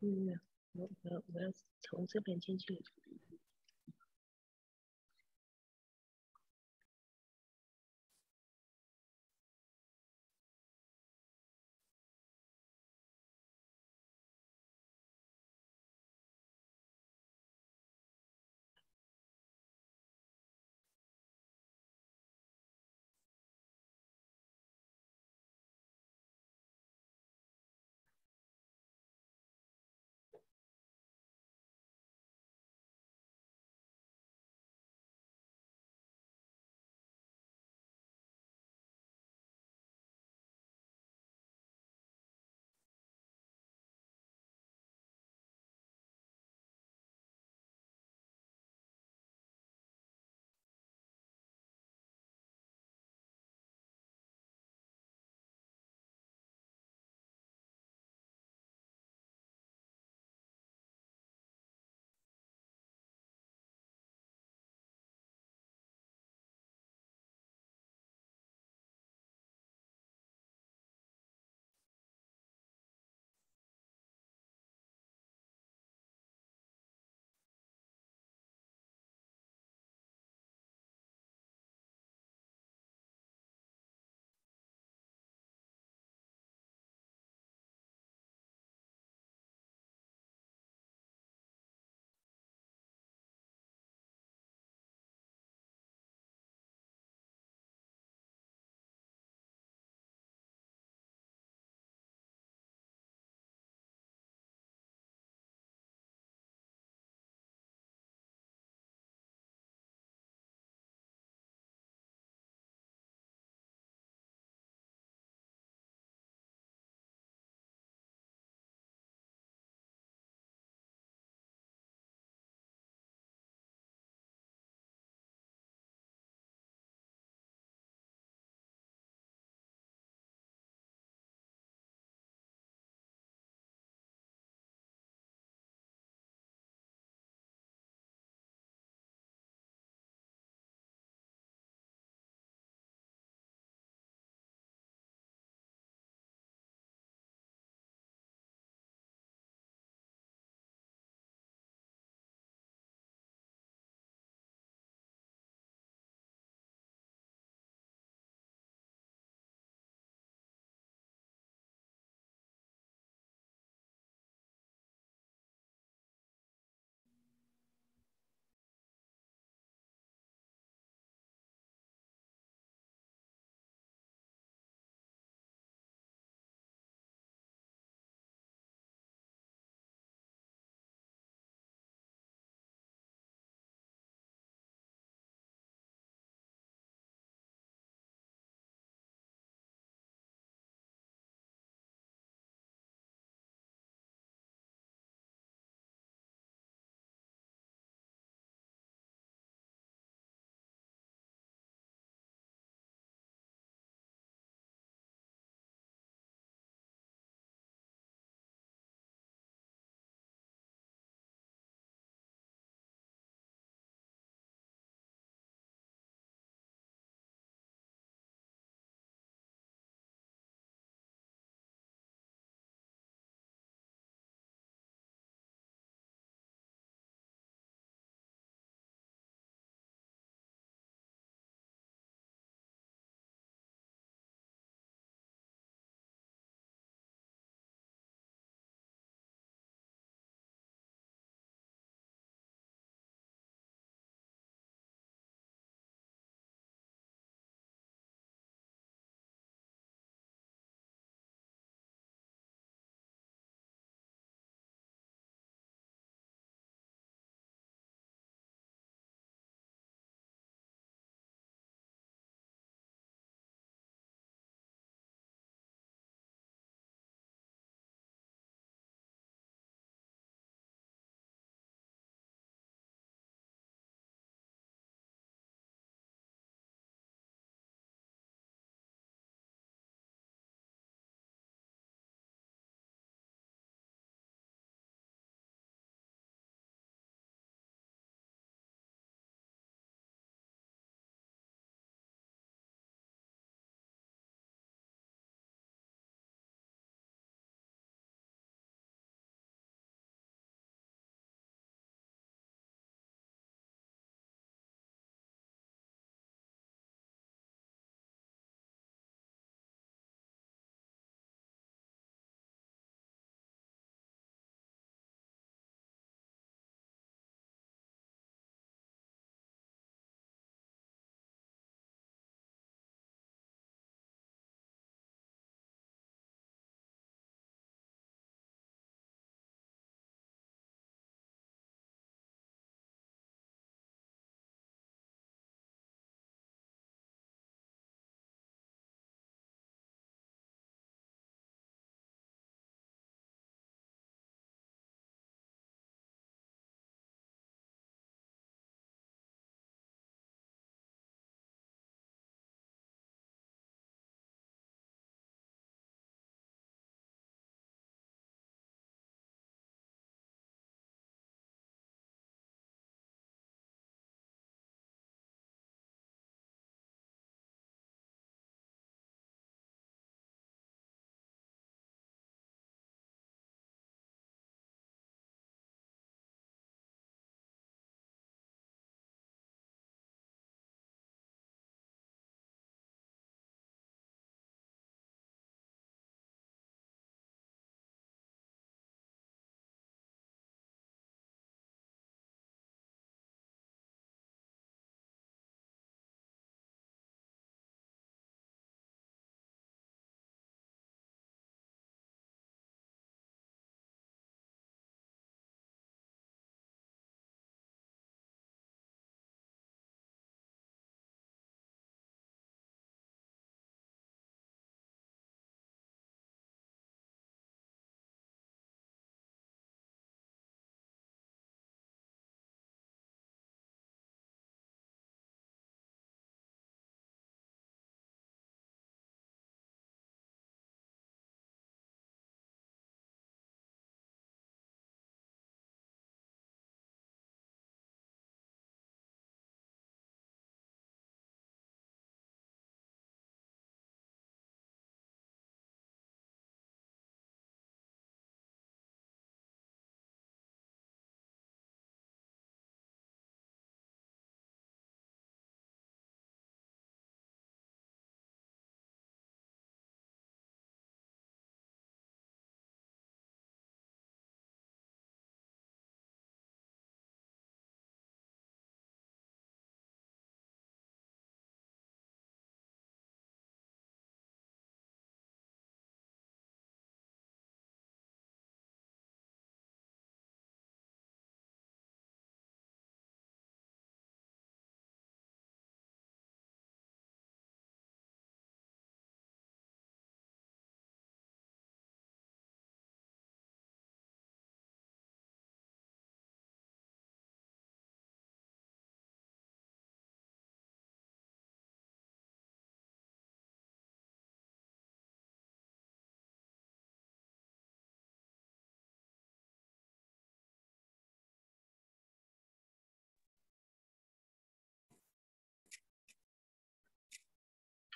嗯，我要从这边进去。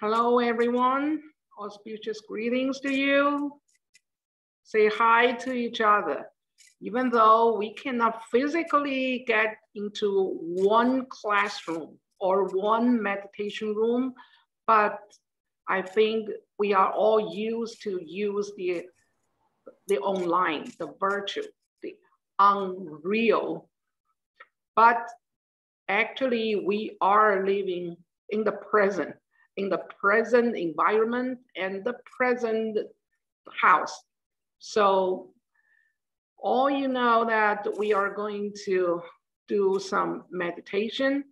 Hello, everyone. Auspicious greetings to you. Say hi to each other. Even though we cannot physically get into one classroom or one meditation room, but I think we are all used to use the online, the virtual, the unreal. But actually, we are living in the present environment and the present house. So all you know that we are going to do some meditation,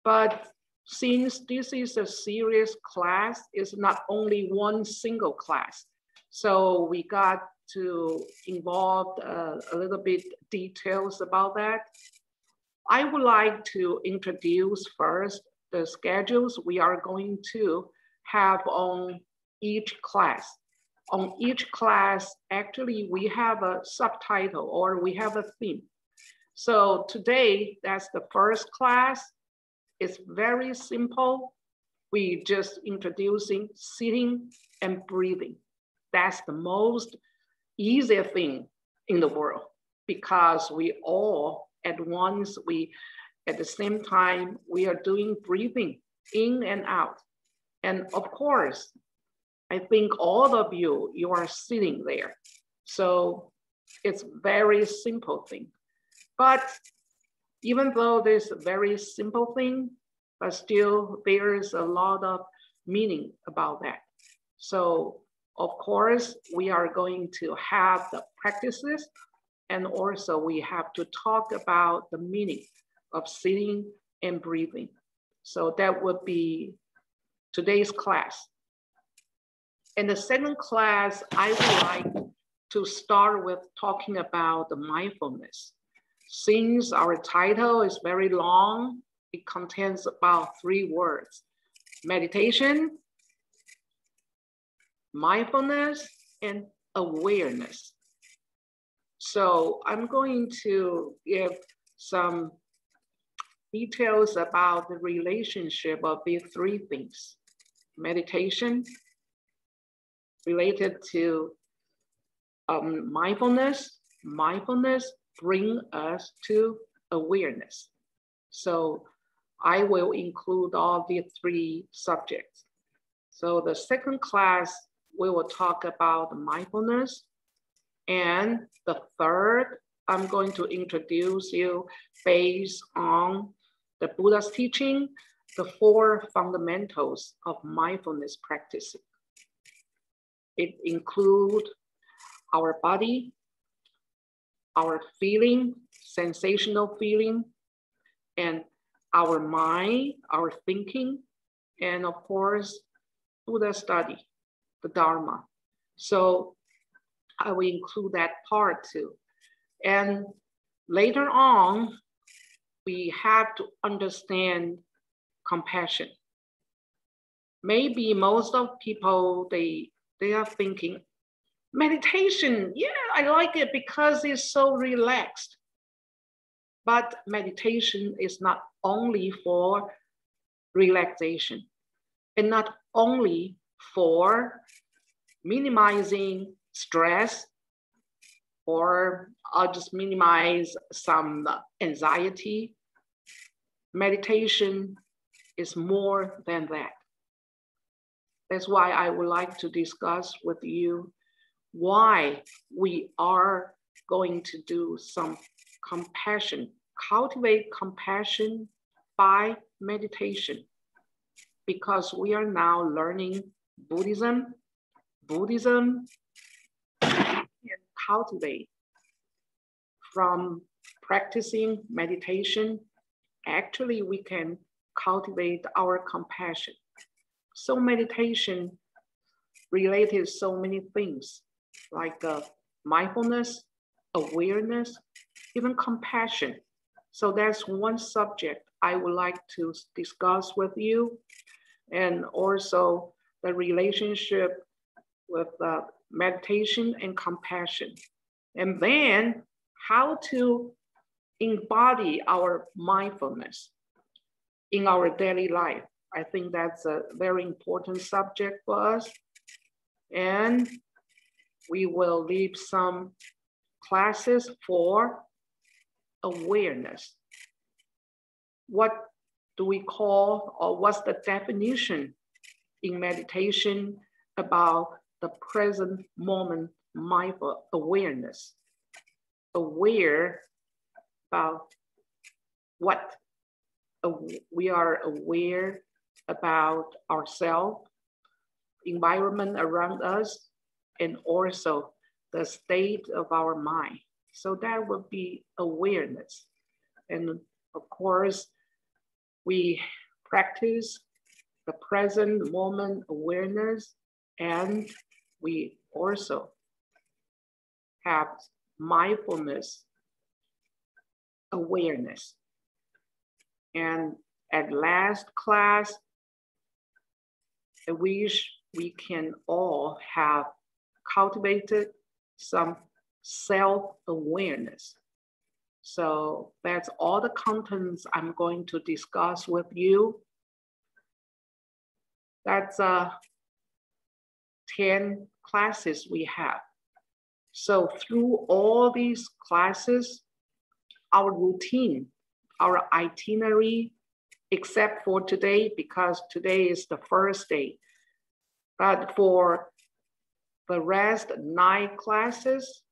but since this is a serious class, it's not only one single class. So we got to involve a little bit details about that. I would like to introduce first the schedules we are going to have on each class. On each class, actually, we have a subtitle or we have a theme. So today, that's the first class. It's very simple. We just introducing sitting and breathing. That's the most easy thing in the world because we all at once, at the same time, we are doing breathing in and out. And of course, I think all of you are sitting there. So it's very simple thing. But even though there's a very simple thing, but still there's a lot of meaning about that. So of course, we are going to have the practices and also we have to talk about the meaning of sitting and breathing. So that would be today's class. In the second class, I would like to start with talking about the mindfulness. Since our title is very long, it contains about 3 words: meditation, mindfulness, and awareness. So I'm going to give some details about the relationship of these 3 things. Meditation, related to mindfulness. Mindfulness bring us to awareness. So I will include all the 3 subjects. So the second class, we will talk about mindfulness. And the third, I'm going to introduce you based on the Buddha's teaching, the 4 fundamentals of mindfulness practicing. It includes our body, our feeling, sensational feeling, and our mind, our thinking, and of course, Buddha study, the Dharma. So I will include that part too. And later on, we have to understand compassion. Maybe most of people, they are thinking, meditation, yeah, I like it because it's so relaxed. But meditation is not only for relaxation and not only for minimizing stress or I'll just minimize some anxiety. Meditation is more than that. That's why I would like to discuss with you why we are going to do some compassion, cultivate compassion by meditation, because we are now learning Buddhism can cultivate from practicing meditation. Actually, we can cultivate our compassion. So meditation related so many things like mindfulness, awareness, even compassion. So that's one subject I would like to discuss with you. And also the relationship with meditation and compassion. And then how to embody our mindfulness in our daily life. I think that's a very important subject for us. And we will leave some classes for awareness. What do we call, or what's the definition in meditation about the present moment mindful awareness? Aware about what? We are aware about ourselves, environment around us, and also the state of our mind. So that would be awareness. And of course, we practice the present moment awareness, and we also have mindfulness awareness. And at last class, I wish we can all have cultivated some self-awareness. So that's all the contents I'm going to discuss with you. That's 10 classes we have. So through all these classes, our routine, our itinerary, except for today, because today is the first day. But for the rest 9 classes,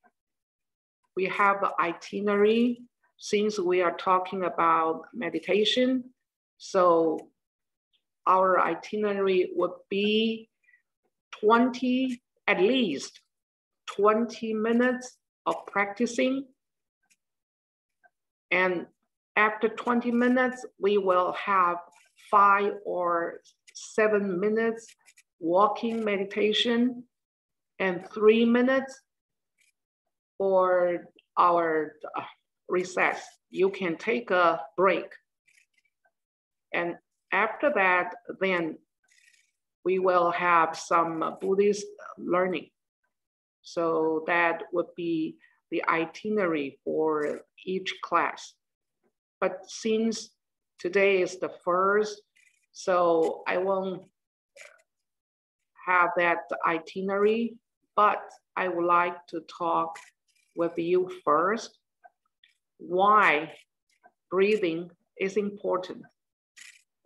we have the itinerary since we are talking about meditation. So our itinerary would be at least 20 minutes of practicing. And after 20 minutes, we will have 5 or 7 minutes walking meditation and 3 minutes for our recess. You can take a break. And after that, then we will have some Buddhist learning. So that would be the itinerary for each class. But since today is the first, so I won't have that itinerary, but I would like to talk with you first why breathing is important.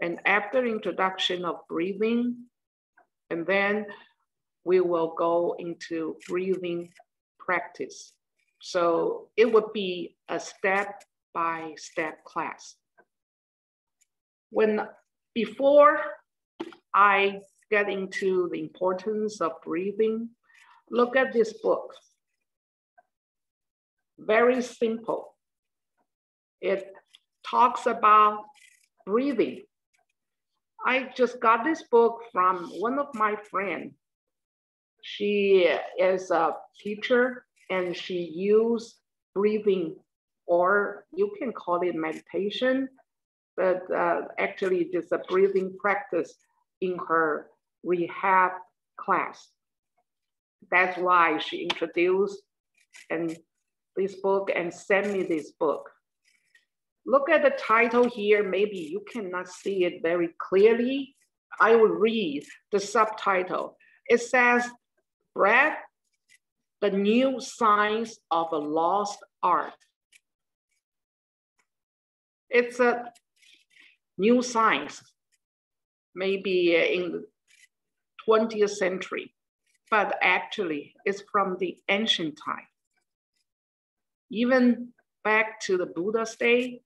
And after introduction of breathing, and then we will go into breathing practice. So it would be a step-by-step class. Before I get into the importance of breathing, look at this book. Very simple. It talks about breathing. I just got this book from one of my friends. She is a teacher and she used breathing, or you can call it meditation, but actually it is a breathing practice in her rehab class. That's why she introduced this book and sent me this book. Look at the title here. Maybe you cannot see it very clearly. I will read the subtitle. It says, Breath, the New Science of a Lost Art. It's a new science, maybe in the 20th century, but actually it's from the ancient time. Even back to the Buddha's day,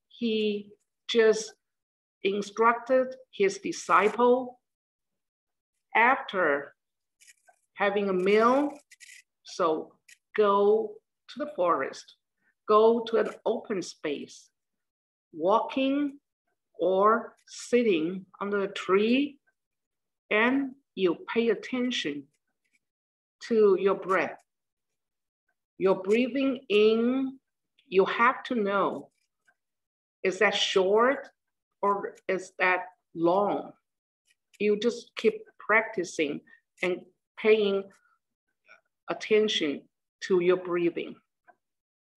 he just instructed his disciple after having a meal, so go to the forest, go to an open space, walking or sitting under a tree, and you pay attention to your breath. You're breathing in, you have to know, is that short or is that long? You just keep practicing and paying attention to your breathing,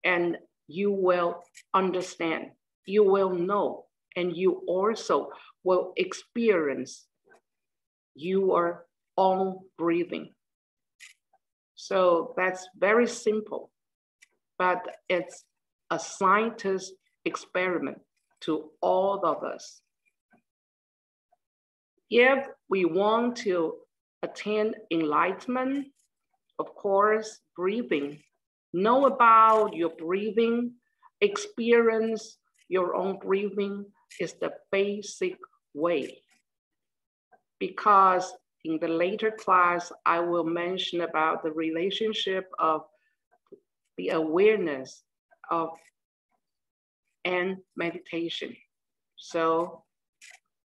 and you will understand, you will know and you also will experience your own breathing. So that's very simple, but it's a scientist experiment to all of us. If we want to attain enlightenment, of course, breathing, know about your breathing, experience your own breathing is the basic way. Because in the later class, I will mention about the relationship of the awareness of and meditation. So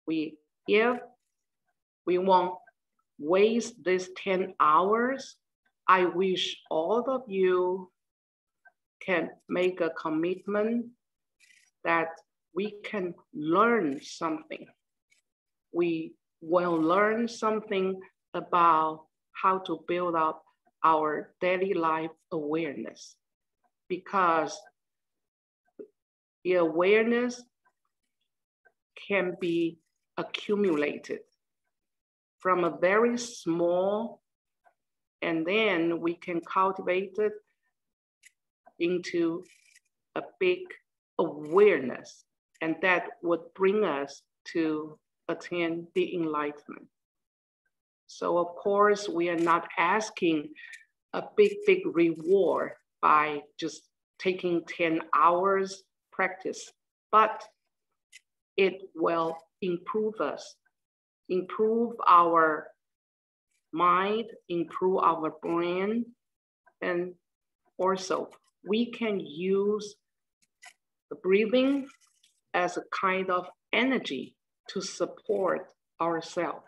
if we won't waste this 10 hours, I wish all of you can make a commitment that we can learn something. We will learn something about how to build up our daily life awareness, because the awareness can be accumulated from a very small, and then we can cultivate it into a big awareness, and that would bring us to attain the enlightenment. So of course, we are not asking a big reward by just taking 10 hours practice, but it will improve us, improve our mind, improve our brain, and also we can use the breathing as a kind of energy to support ourselves.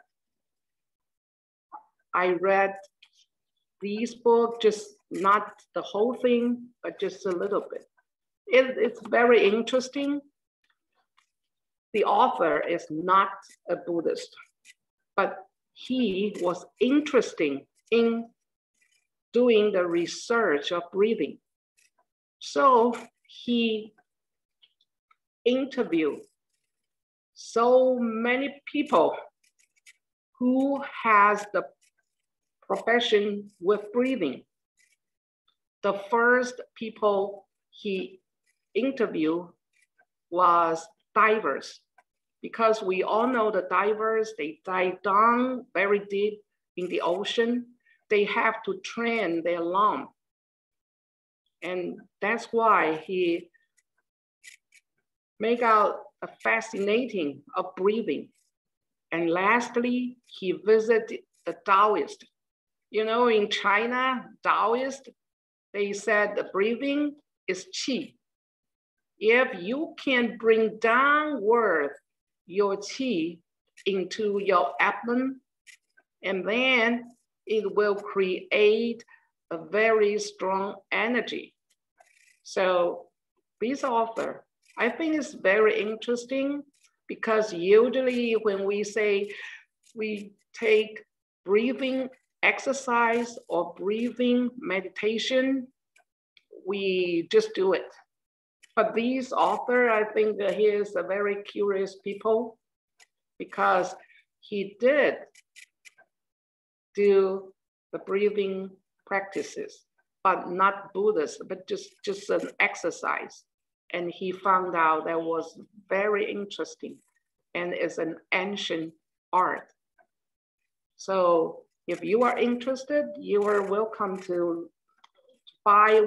I read these books, just not the whole thing, but just a little bit. It's very interesting. The author is not a Buddhist, but he was interested in doing the research of breathing. So he interviewed so many people who has the profession with breathing. The first people he interviewed was divers, because we all know the divers, they dive down very deep in the ocean. They have to train their lung. And that's why he make out a fascinating of breathing. And lastly, he visited the Taoist. You know, in China, Taoist, they said the breathing is qi. If you can bring downward your qi into your abdomen, and then it will create a very strong energy. So this author, I think it's very interesting, because usually when we say we take breathing exercise or breathing meditation, we just do it. But this author, I think he is a very curious people, because he did do the breathing practices, but not Buddhist, but just an exercise. And he found out that was very interesting, and it's an ancient art. So if you are interested, you are welcome to buy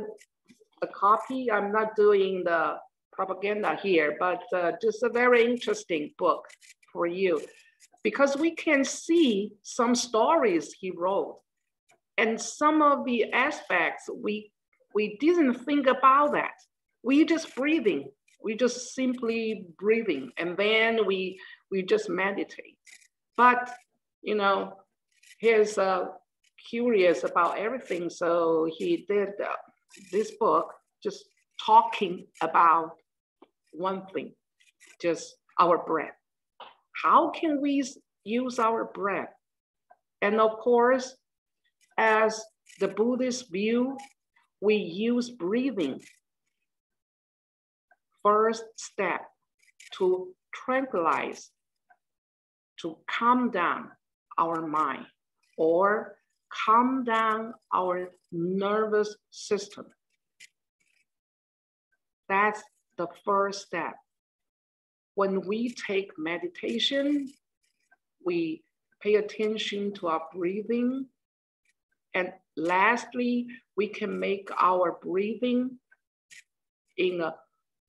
a copy. I'm not doing the propaganda here, but just a very interesting book for you, because we can see some stories he wrote, and some of the aspects we didn't think about that. We just breathing, we just simply breathing, and then we just meditate. But you know, he's curious about everything, so he did this book just talking about one thing, just our breath. How can we use our breath? And of course, as the Buddhist view, we use breathing first step to tranquilize, to calm down our mind or calm down our nervous system. That's the first step. When we take meditation, we pay attention to our breathing. And lastly, we can make our breathing in a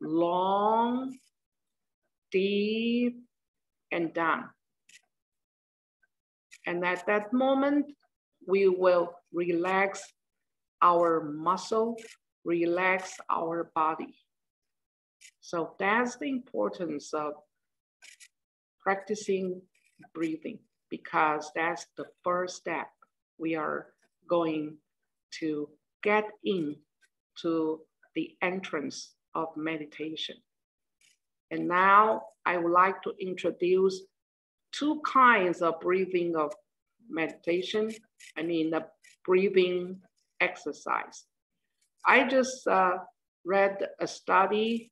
long, deep, and down. And at that moment, we will relax our muscle, relax our body. So that's the importance of practicing breathing, because that's the first step. We are going to get into the entrance of meditation. And now I would like to introduce two kinds of breathing of meditation. I mean, the breathing exercise. I just read a study.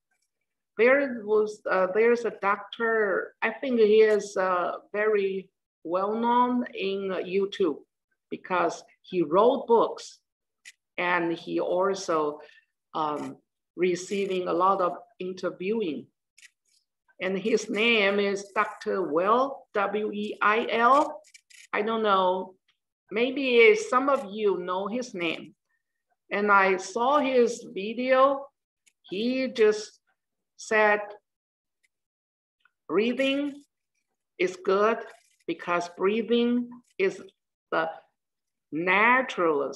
There's a doctor, I think he is very well-known in YouTube because he wrote books and he also receiving a lot of interviewing. And his name is Dr. Will, W-E-I-L. I don't know, maybe some of you know his name. And I saw his video. He just said, breathing is good because breathing is the natural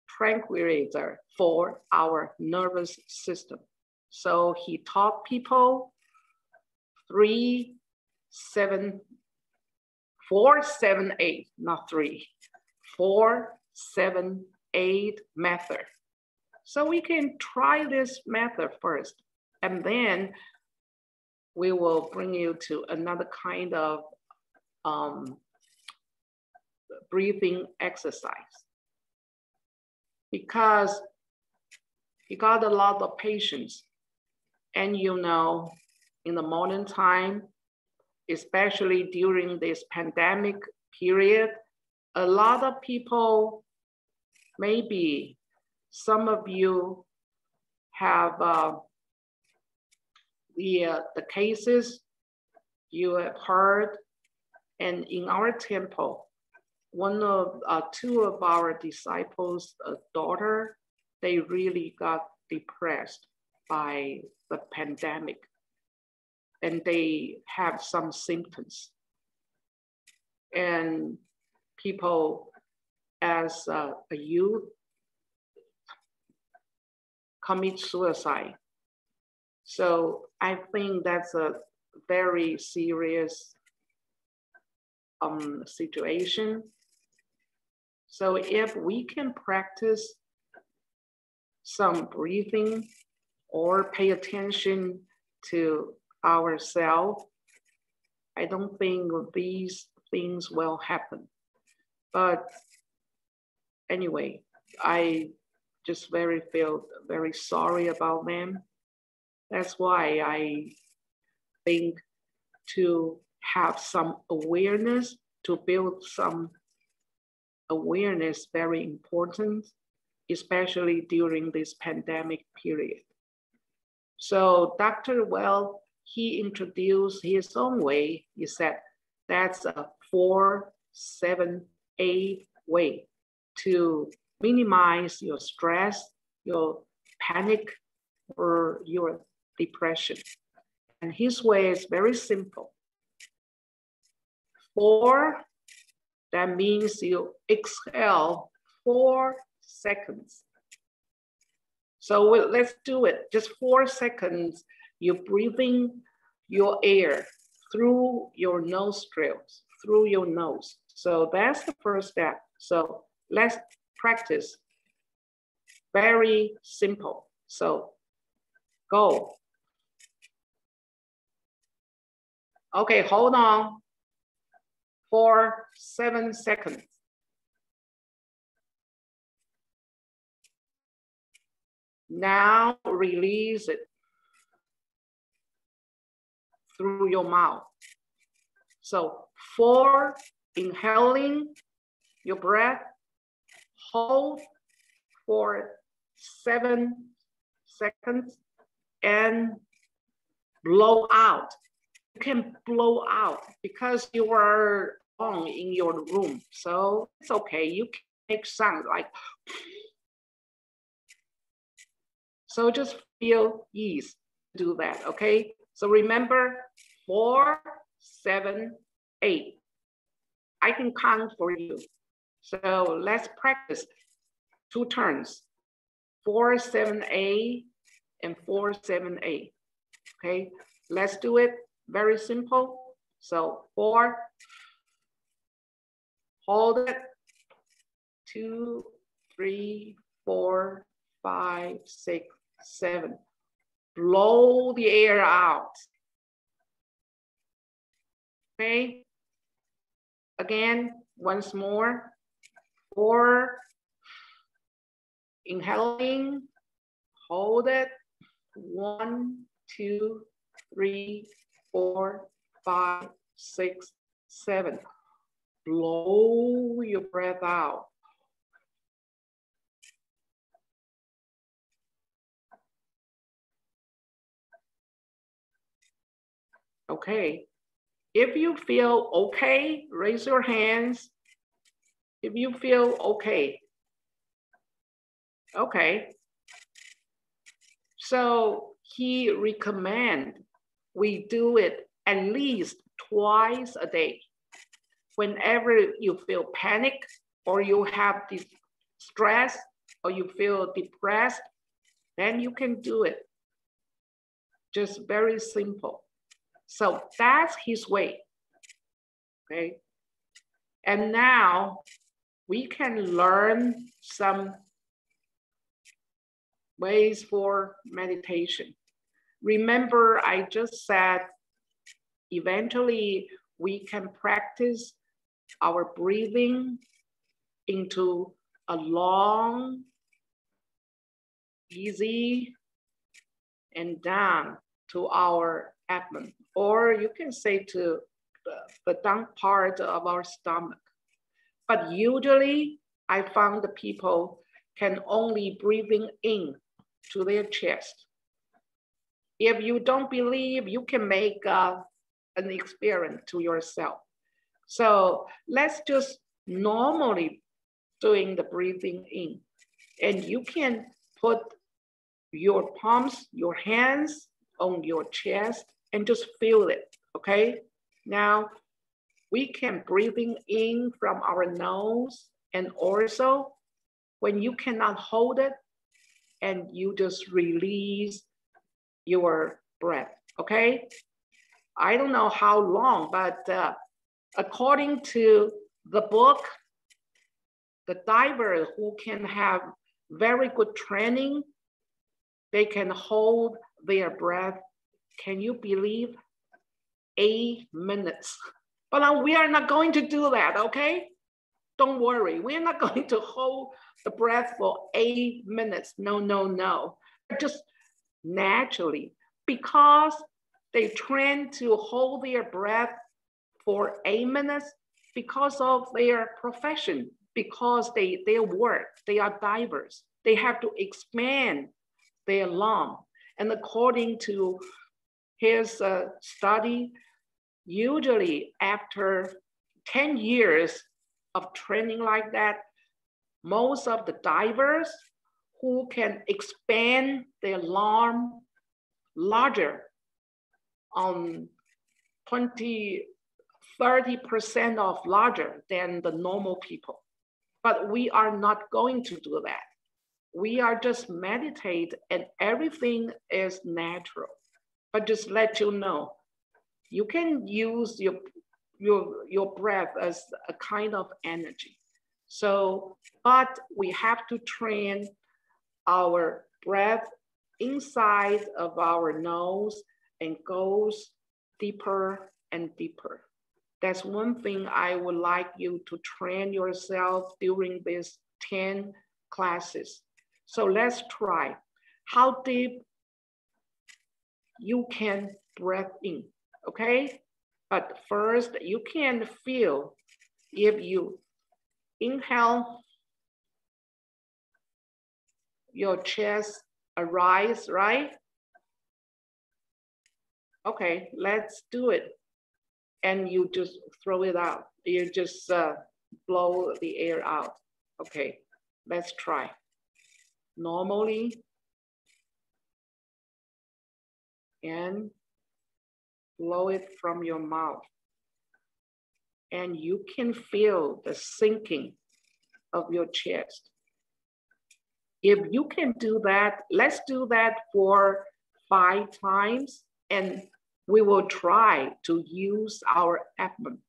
tranquilizer for our nervous system. So he taught people 4, 7, 8, not 3, 4, 7, 8 method. So we can try this method first, and then we will bring you to another kind of breathing exercise. Because he got a lot of patients. And you know, in the modern time, especially during this pandemic period, a lot of people, maybe some of you have the cases you have heard, and in our temple, two of our disciples' daughter, they really got depressed by the pandemic, and they have some symptoms. And people as a youth commit suicide. So I think that's a very serious situation. So if we can practice some breathing or pay attention to ourselves, I don't think these things will happen. But anyway, I just feel very sorry about them. That's why I think to have some awareness, to build some awareness, very important, especially during this pandemic period. So Dr. Well, he introduced his own way. He said, that's a 4, 7, 8 way to minimize your stress, your panic, or your depression. And his way is very simple. 4, that means you exhale 4 seconds. So let's do it. Just 4 seconds, you're breathing your air through your nostrils, through your nose. So that's the first step. So let's practice. Very simple. So go. Okay, hold on for 7 seconds. Now release it. through your mouth. So 4, inhaling your breath, hold for 7 seconds and blow out. You can blow out because you are alone in your room. So it's okay. You can make sound like, so just feel ease to do that, okay? So remember 4, 7, 8. I can count for you. So let's practice 2 turns, 4, 7, 8, and 4, 7, 8. Okay, let's do it. Very simple. So 4, hold it. 2, 3, 4, 5, 6, 7. Blow the air out. Okay. Again, once more. 4, inhaling, hold it. 1, 2, 3, 4, 5, 6, 7. Blow your breath out. Okay. If you feel okay, raise your hands. If you feel okay. Okay. So he recommend we do it at least twice a day. Whenever you feel panic or you have this stress or you feel depressed, then you can do it. Just very simple. So that's his way, okay? And now we can learn some ways for meditation. Remember, I just said, eventually we can practice our breathing into a long, easy, and down to our abdomen, or you can say to the down part of our stomach. But usually I found the people can only breathing in to their chest. If you don't believe, you can make an experiment to yourself. So let's just normally doing the breathing in. And you can put your palms, your hands on your chest and just feel it, okay? Now, we can breathing in from our nose, and also when you cannot hold it, and you just release your breath, okay? I don't know how long, but according to the book, the diver who can have very good training, they can hold their breath, can you believe, 8 minutes. But we are not going to do that, okay? Don't worry, we're not going to hold the breath for 8 minutes. No, no, no. Just naturally, because they train to hold their breath for 8 minutes because of their profession, because their work, they are divers. They have to expand their lung. And according to his study, usually after 10 years of training like that, most of the divers who can expand their lung larger, 30% of larger than the normal people. But we are not going to do that. We are just meditate and everything is natural. But just let you know, you can use your breath as a kind of energy. So, but we have to train our breath inside of our nose and goes deeper and deeper. That's one thing I would like you to train yourself during these 10 classes. So let's try how deep you can breathe in. okay? But first, you can feel if you inhale, your chest arise, right? Okay, let's do it. And you just throw it out. You just blow the air out. Okay, let's try. Normally, and blow it from your mouth. And you can feel the sinking of your chest. If you can do that, let's do that for 5 times, and we will try to use our abdomen,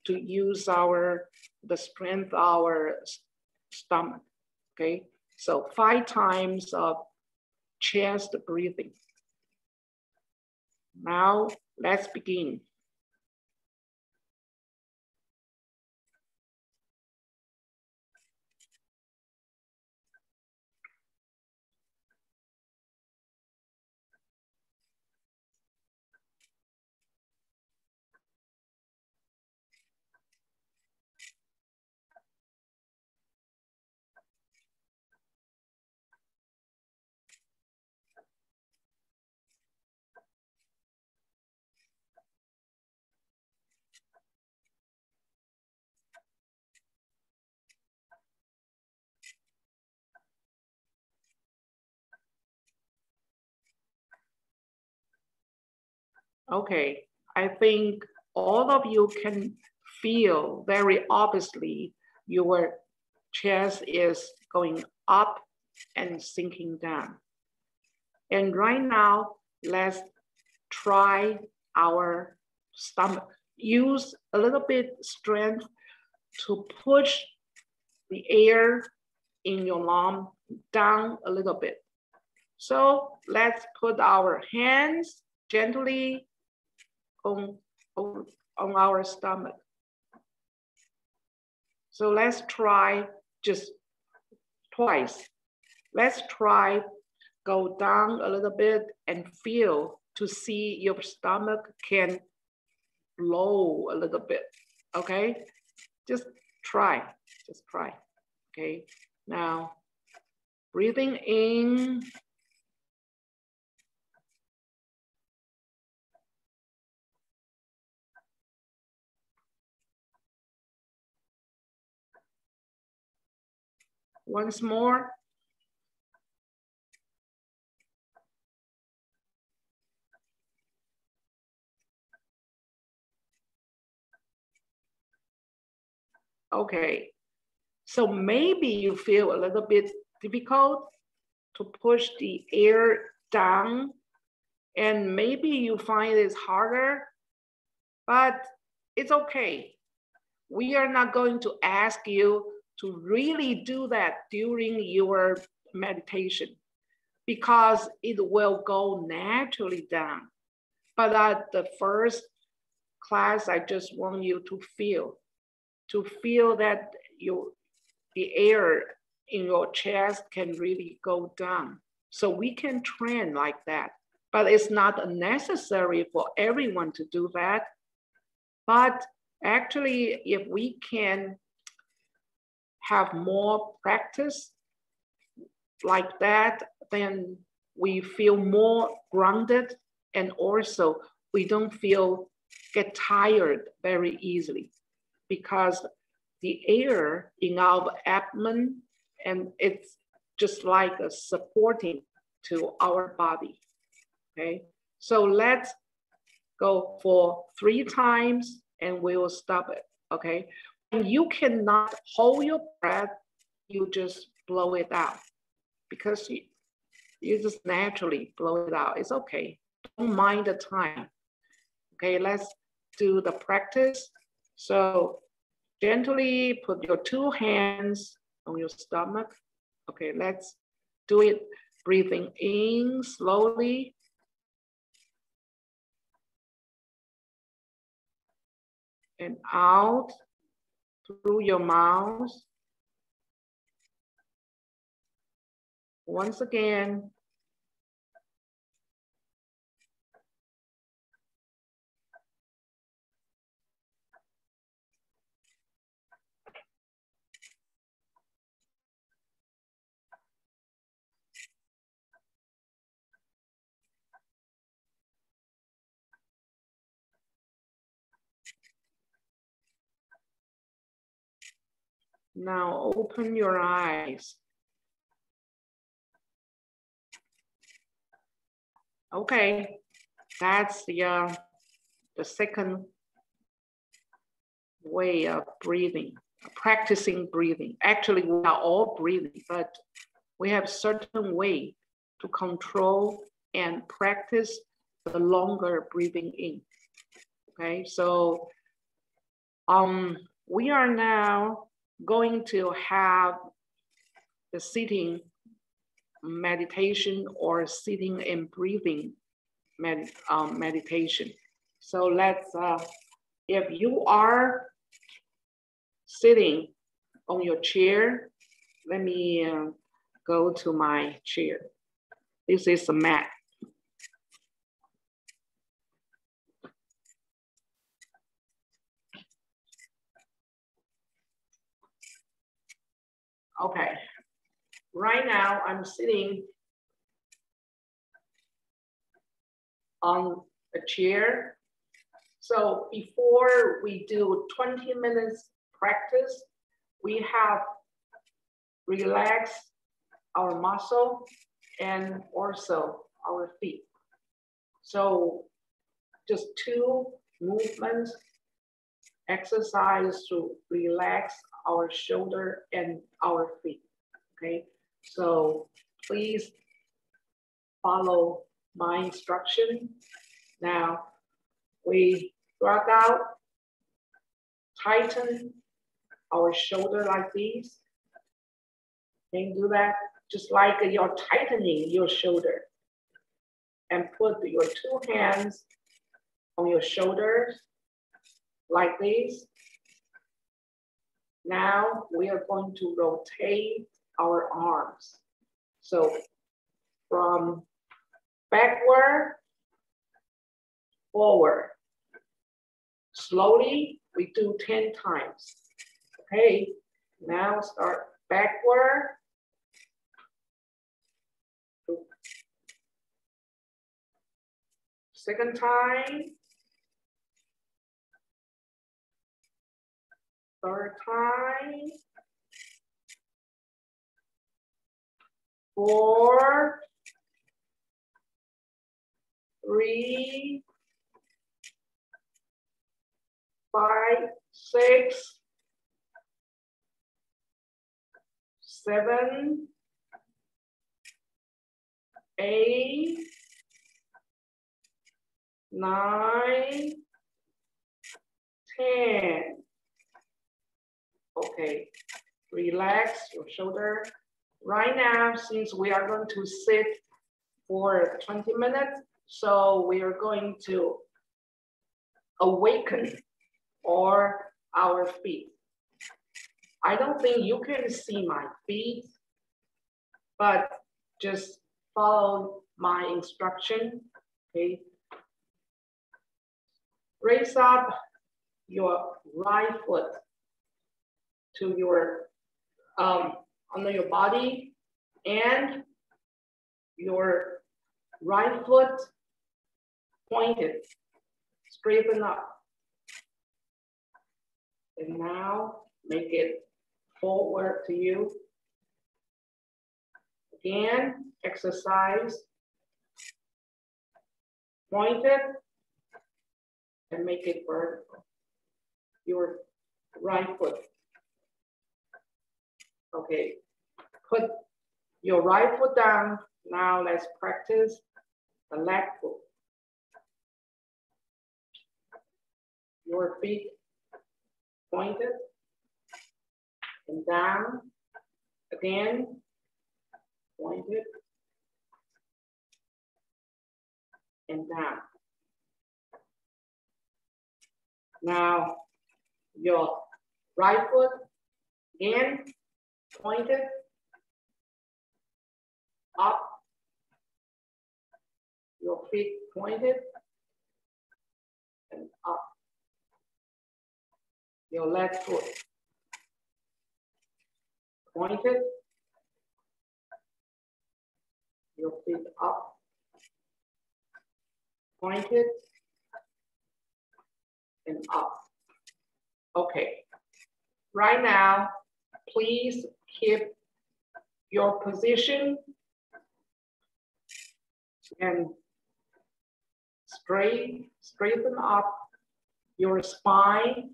to use the strength of our stomach, okay? So 5 times of chest breathing. Now let's begin. Okay, I think all of you can feel very obviously your chest is going up and sinking down. And right now, let's try our stomach. Use a little bit strength to push the air in your lung down a little bit. So let's put our hands gently on our stomach. So let's try just twice. Let's try go down a little bit and feel to see your stomach can blow a little bit, okay? Just try, okay? Now, breathing in. Once more. Okay, so maybe you feel a little bit difficult to push the air down, and maybe you find it's harder, but it's okay. We are not going to ask you to really do that during your meditation because it will go naturally down. But at the first class, I just want you to feel that the air in your chest can really go down. So we can train like that, but it's not necessary for everyone to do that. But actually, if we can have more practice like that, then we feel more grounded, and also we don't get tired very easily because the air in our abdomen, and it's just like a supporting to our body, okay? So let's go for 3 times and we will stop it, okay? And you cannot hold your breath, you just blow it out because you just naturally blow it out. It's okay, don't mind the time. Okay, let's do the practice. So gently put your 2 hands on your stomach. Okay, let's do it. Breathing in slowly. And out through your mouth. Once again. Now open your eyes. Okay, that's the second way of breathing, practicing breathing. Actually, we are all breathing, but we have certain way to control and practice the longer breathing in. Okay, so we are now going to have the sitting meditation or sitting and breathing meditation. So let's, if you are sitting on your chair, let me go to my chair. This is a mat. Okay, right now I'm sitting on a chair. So before we do 20 minutes practice, we have relaxed our muscle and also our feet. So just 2 movements exercise to relax our shoulder and our feet, okay? So please follow my instruction. Now we drag out, tighten our shoulder like this. Can you do that? Just like you're tightening your shoulder. And put your 2 hands on your shoulders like this. Now we are going to rotate our arms. So from backward, forward. Slowly, we do 10 times. Okay, now start backward. Second time. Third time. 4, 3, 5, 6, 7, 8, 9, 10. Okay, relax your shoulder. Right now, since we are going to sit for 20 minutes, so we are going to awaken our feet. I don't think you can see my feet, but just follow my instruction, okay? Raise up your right foot to your, under your body, and your right foot pointed, straighten up. And now make it forward to you. Again, exercise, point it, and make it vertical. Your right foot. Okay, put your right foot down. Now let's practice the left foot. Your feet pointed and down. Again, pointed and down. Now, your right foot, again, pointed, up. Your feet pointed and up. Your left foot pointed, your feet up, pointed, and up. Okay, right now, please keep your position and straighten up your spine,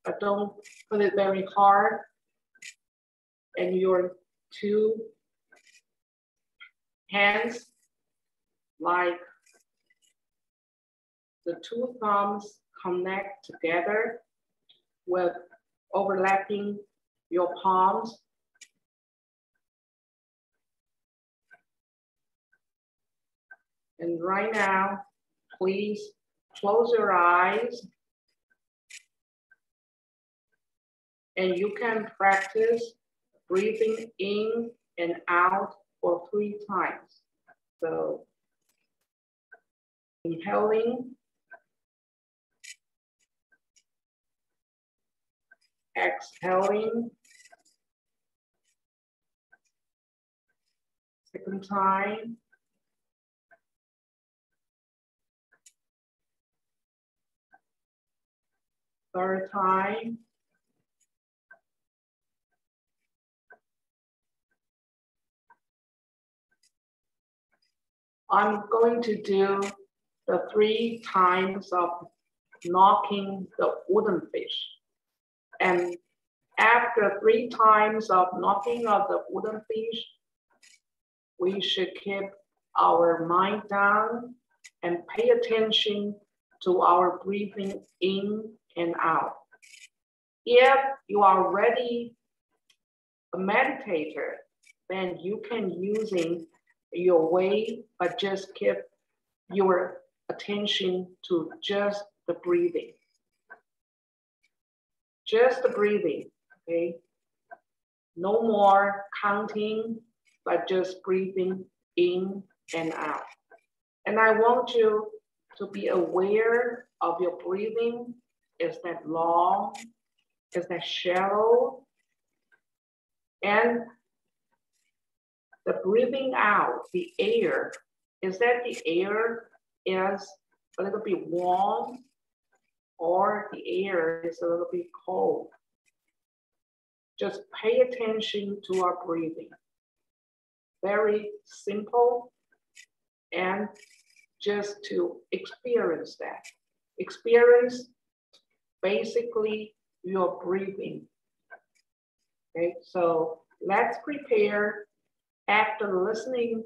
but don't put it very hard. And your two hands, like the two thumbs, connect together with overlapping your palms. And right now, please close your eyes. And you can practice breathing in and out for 3 times. So inhaling, exhaling, second time, third time, I'm going to do the 3 times of knocking the wooden fish. And after 3 times of knocking of the wooden fish, we should keep our mind down and pay attention to our breathing in and out. If you are already a meditator, then you can using your way, but just keep your attention to just the breathing. Just the breathing, okay? No more counting, but just breathing in and out. And I want you to be aware of your breathing. Is that long? Is that shallow? And the breathing out, the air, is that the air is a little bit warm or the air is a little bit cold? Just pay attention to our breathing. Very simple, and just to experience that. Experience basically your breathing. Okay, so let's prepare. After listening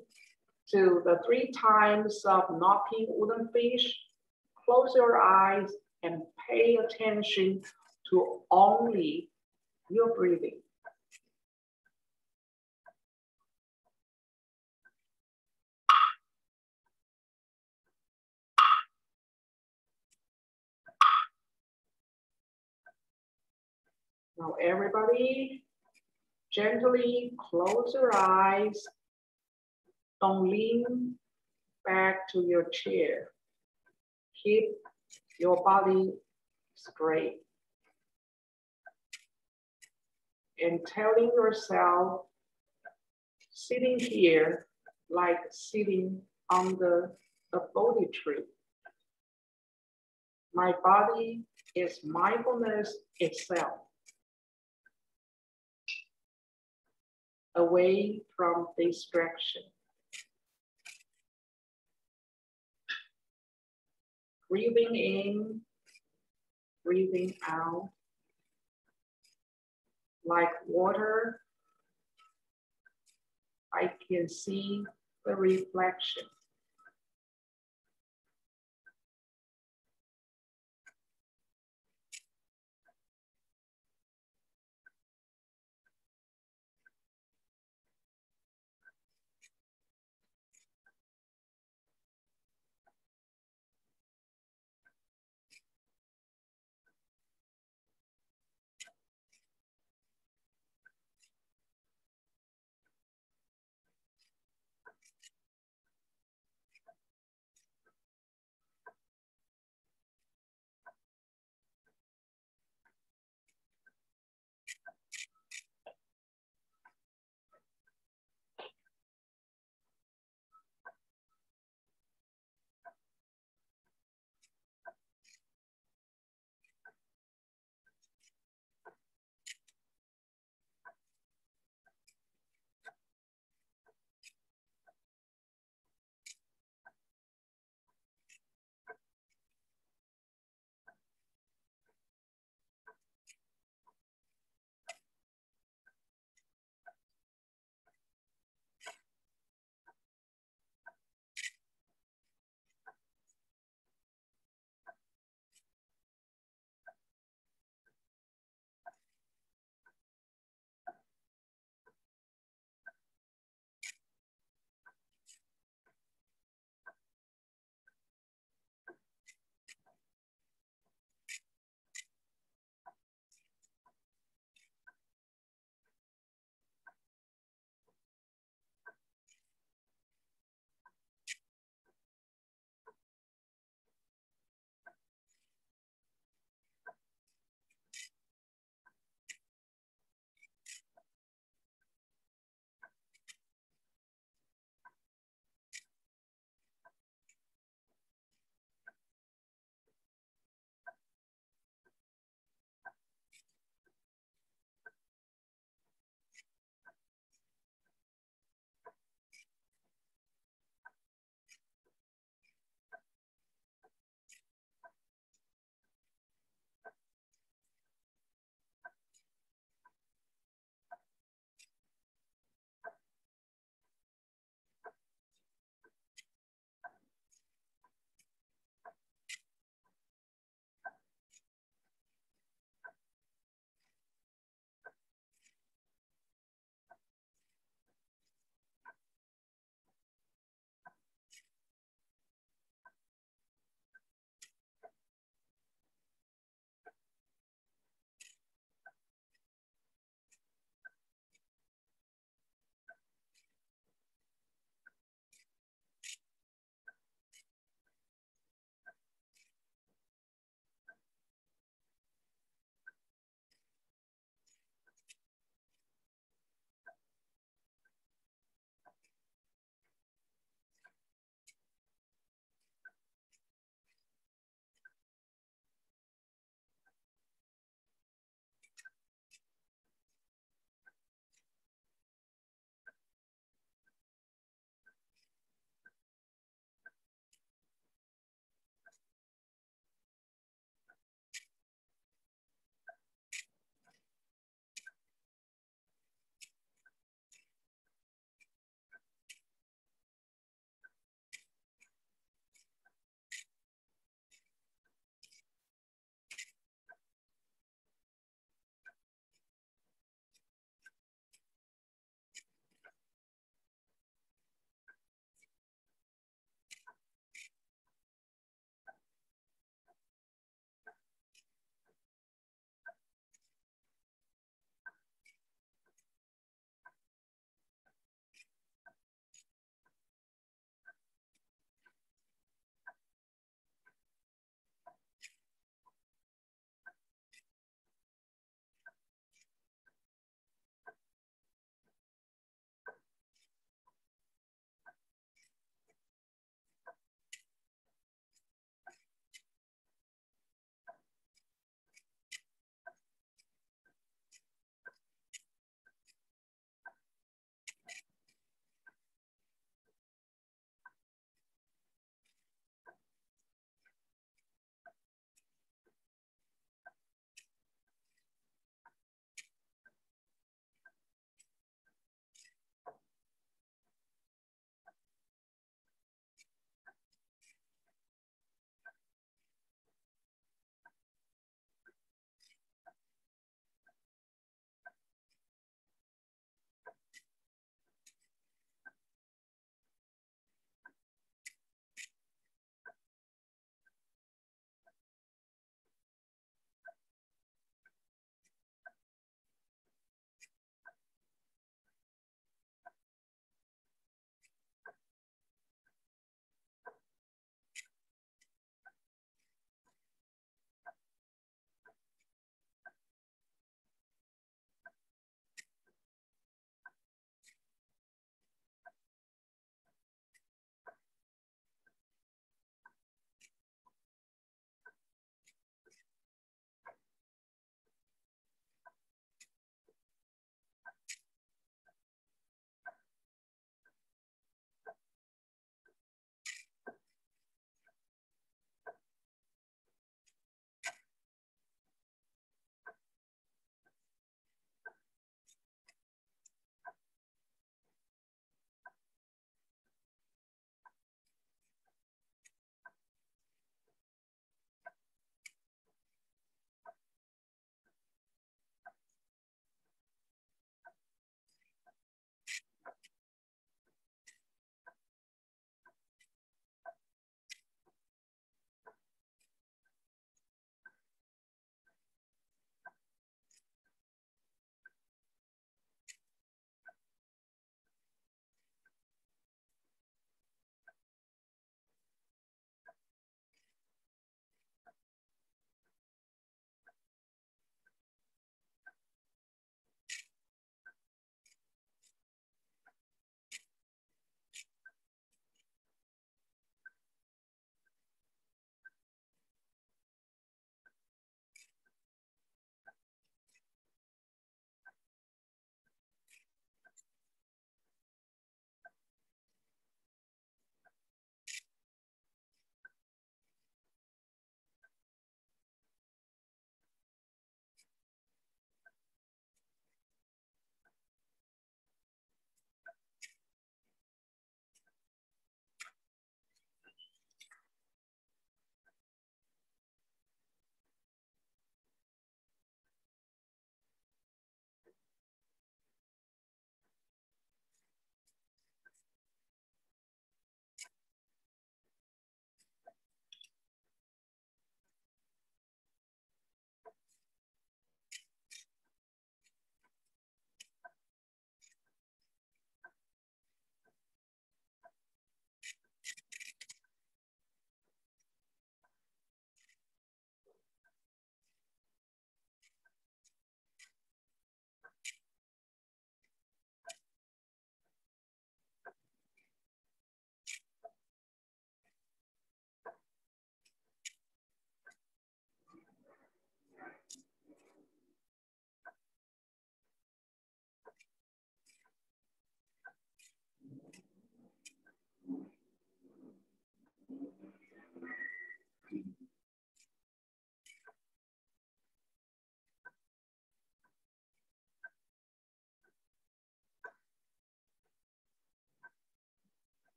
to the 3 times of knocking wooden fish, close your eyes and pay attention to only your breathing. Now everybody, gently close your eyes. Don't lean back to your chair. Keep your body straight. And telling yourself, sitting here like sitting under a Bodhi tree. My body is mindfulness itself. Away from distraction. Breathing in, breathing out. Like water, I can see the reflection.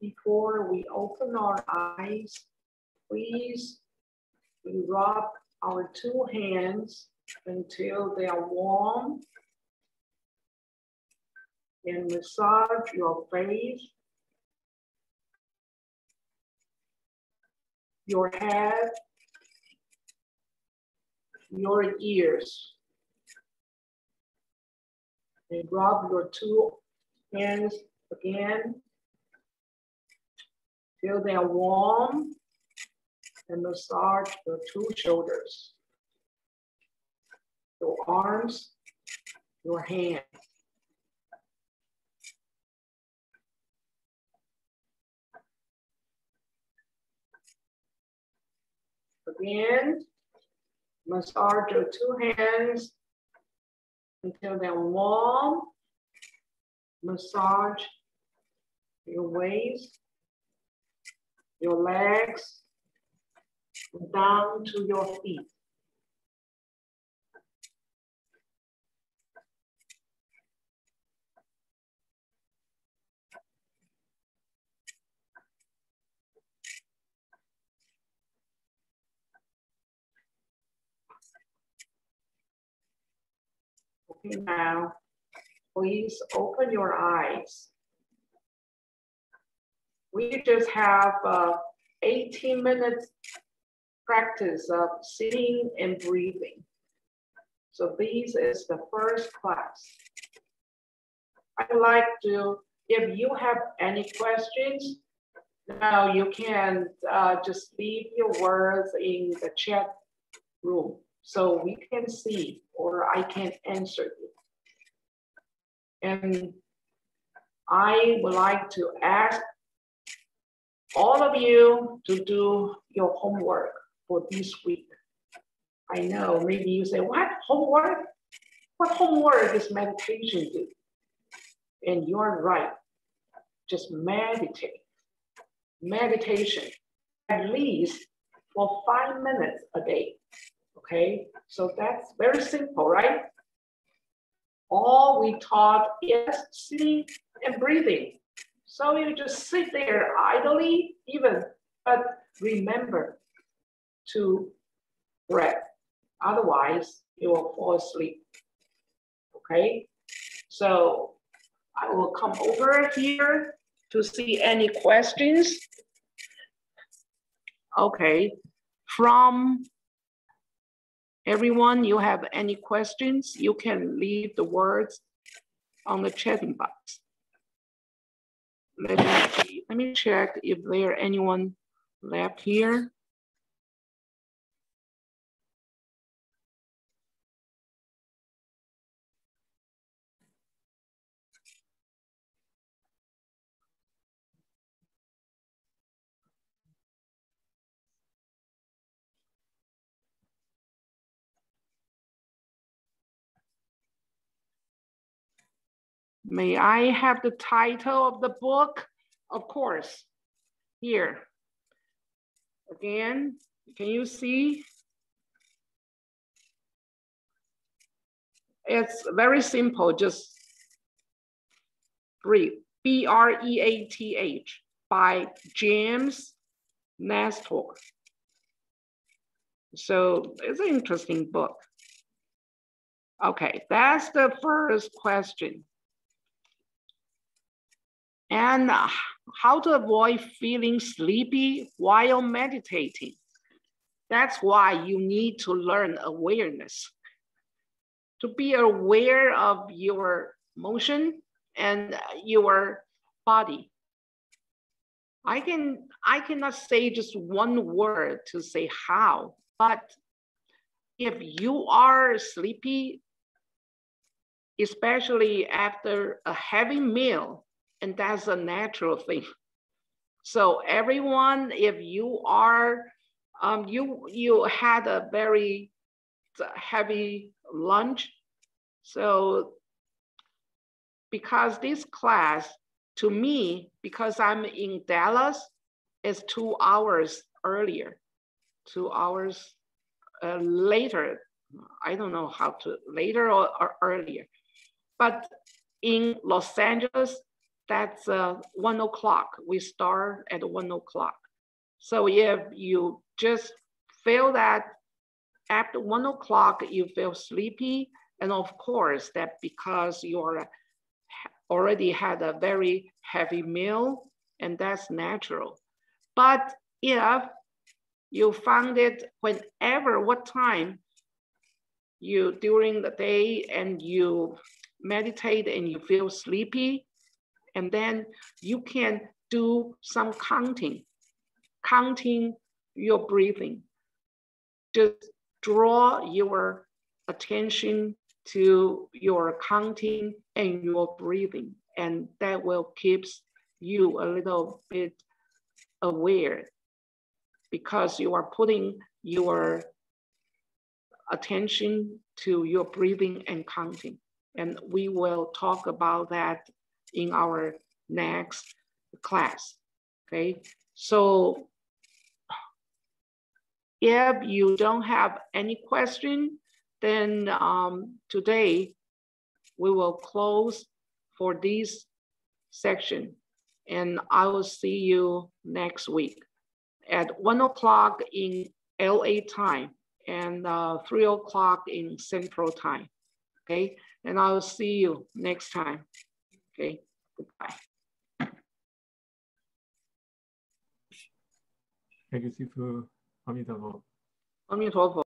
Before we open our eyes, please we rub our two hands until they are warm and massage your face, your head, your ears. And rub your two hands again till they are warm and massage your two shoulders, your arms, your hands. Again, massage your two hands until they're warm. Massage your waist, your legs, down to your feet. Okay, now, please open your eyes. We just have 18 minutes practice of sitting and breathing. So this is the first class. I'd like to, if you have any questions, now you can just leave your words in the chat room so we can see or I can answer you. And I would like to ask all of you to do your homework for this week. I know maybe you say, what, homework? What homework is meditation do? And you're right, just meditate. Meditation, at least for 5 minutes a day, okay? So that's very simple, right? All we taught is sitting and breathing. So you just sit there idly even, but remember to breathe. Otherwise, you will fall asleep, okay? So I will come over here to see any questions. Okay, from everyone, you have any questions, you can leave the words on the chatting box. Let me check if there anyone left here. May I have the title of the book? Of course, here. Again, can you see? It's very simple, just breathe. B-R-E-A-T-H by James Nestor. So it's an interesting book. Okay, that's the first question. And how to avoid feeling sleepy while meditating. That's why you need to learn awareness. To be aware of your motion and your body. I cannot say just one word to say how, but if you are sleepy, especially after a heavy meal, and that's a natural thing. So everyone, if you are, you had a very heavy lunch. So because this class, to me, because I'm in Dallas, is 2 hours earlier, 2 hours later. I don't know how to, later or earlier. But in Los Angeles, that's 1 o'clock. We start at 1 o'clock. So if you just feel that after 1 o'clock, you feel sleepy, and of course that because you're already had a very heavy meal, and that's natural. But if you found it whenever, what time you during the day and you meditate and you feel sleepy, and then you can do some counting your breathing. Just draw your attention to your counting and your breathing, and that will keep you a little bit aware because you are putting your attention to your breathing and counting. And we will talk about that in our next class, okay? So if you don't have any question, then today we will close for this section, and I will see you next week at 1 o'clock in LA time and 3 o'clock in Central time, okay? And I will see you next time, okay? Goodbye. Thank you, Sifu. 阿弥陀佛。阿弥陀佛。